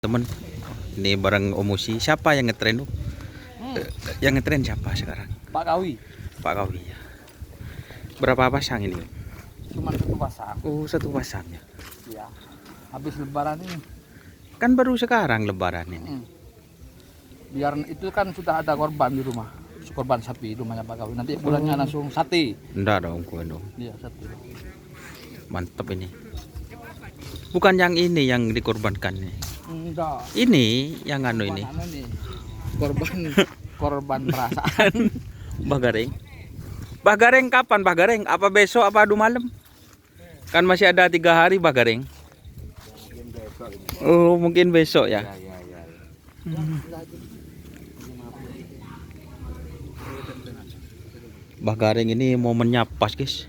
Temen, ini bareng Omusi. Siapa yang ngetren tuh? Yang ngetren siapa sekarang? Pak Kawi. Pak Kawi ya. Berapa pasang ini? Cuma satu pasang. Oh, satu pasangnya. Ya. Habis lebaran ini. Kan baru sekarang lebaran ini. Biar itu kan sudah ada korban di rumah. Korban sapi di rumahnya Pak Kawi. Nanti pulangnya langsung sate. Enggak dong, kue dong. Iya, sate. Mantep ini. Bukan yang ini yang dikorbankan nih. Enggak. Ini yang anu ini. Korban perasaan. Mbah Gareng. Mbah Gareng kapan Mbah Gareng? Apa besok apa adu malam? Kan masih ada 3 hari Mbah Gareng. Oh, mungkin besok ya. Mbah Gareng ini momennya pas, guys.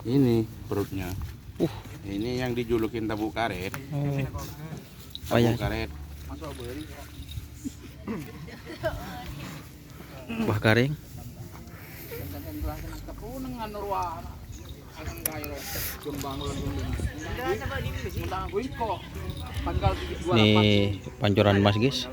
Ini perutnya. Ini yang dijulukin tabuk karet. Oh ya. Tabuk karet. Mbah Gareng. Nih pancoran emas, guys.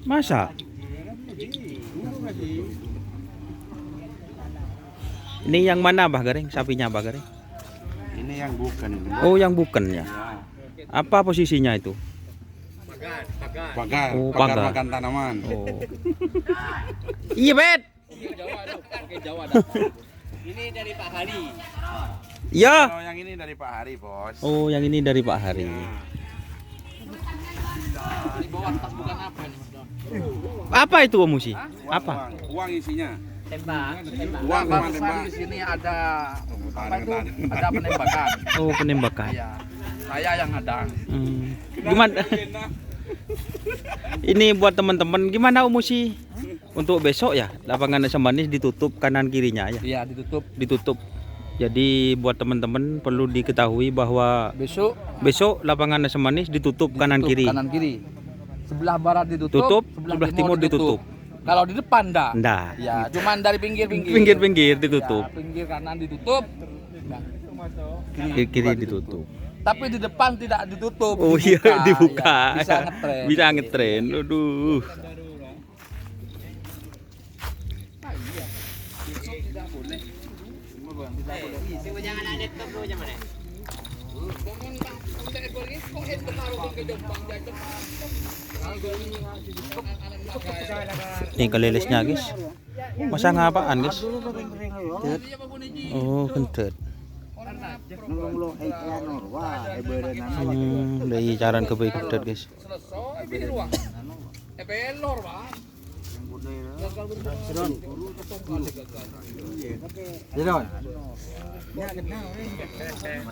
Masa? Ini yang mana Mbah Gareng? Sapinya Mbah Gareng? Ini yang bukan. Oh, yang bukan ya. Apa posisinya itu? Pagar. Oh, Pagar pagar. makan tanaman. Oh. Iya, Bet. Ini dari Pak Hari. Ya. Kalau yang ini dari Pak Hari, Bos. Oh, yang ini dari Pak Hari. Di bawah tas bukan apa nih? Apa itu Omusi? Uang, Apa? Uang isinya. Tembak. Uang sama Barusan tembak. di sini ada apa itu? Tahan. Ada penembakan. Oh, penembakan. Iya. Saya yang ada. Gimana? Ini buat teman-teman gimana Omusi? Untuk besok ya, lapangan Asam Manis ditutup kanan kirinya ya. Iya, ditutup. Ditutup. Jadi buat teman-teman perlu diketahui bahwa Besok lapangan Asam Manis ditutup kanan kiri. Kanan kiri. Sebelah barat ditutup, Tutup, sebelah timur ditutup. Kalau di depan enggak? Nggak. Ya, cuman dari pinggir-pinggir. Pinggir-pinggir ditutup. Ya, pinggir kanan ditutup. Kiri ditutup. Tapi di depan tidak ditutup. Oh iya, dibuka. Ya, bisa ngetren. Bisa ngetren. Aduh. Ini kelelesnya guys. Masang apaan guys? Oh, kentut. Dari caran kebaik kentut guys.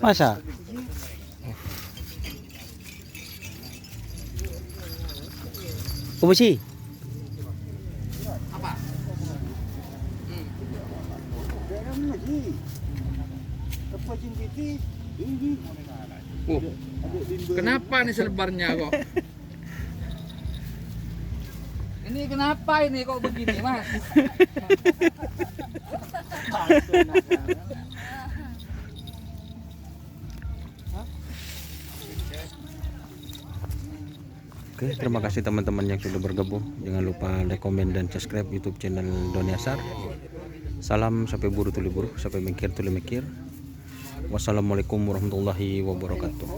Masa? Omusi. Apa? Oh, kenapa nih selebarnya kok? Ini kenapa ini kok begini, Mas? Oke, terima kasih teman-teman yang sudah bergabung. Jangan lupa like, komen, dan subscribe YouTube channel Doni Asar. Salam sampai buru tuli buru, sampai mikir tuli mikir. Wassalamualaikum warahmatullahi wabarakatuh.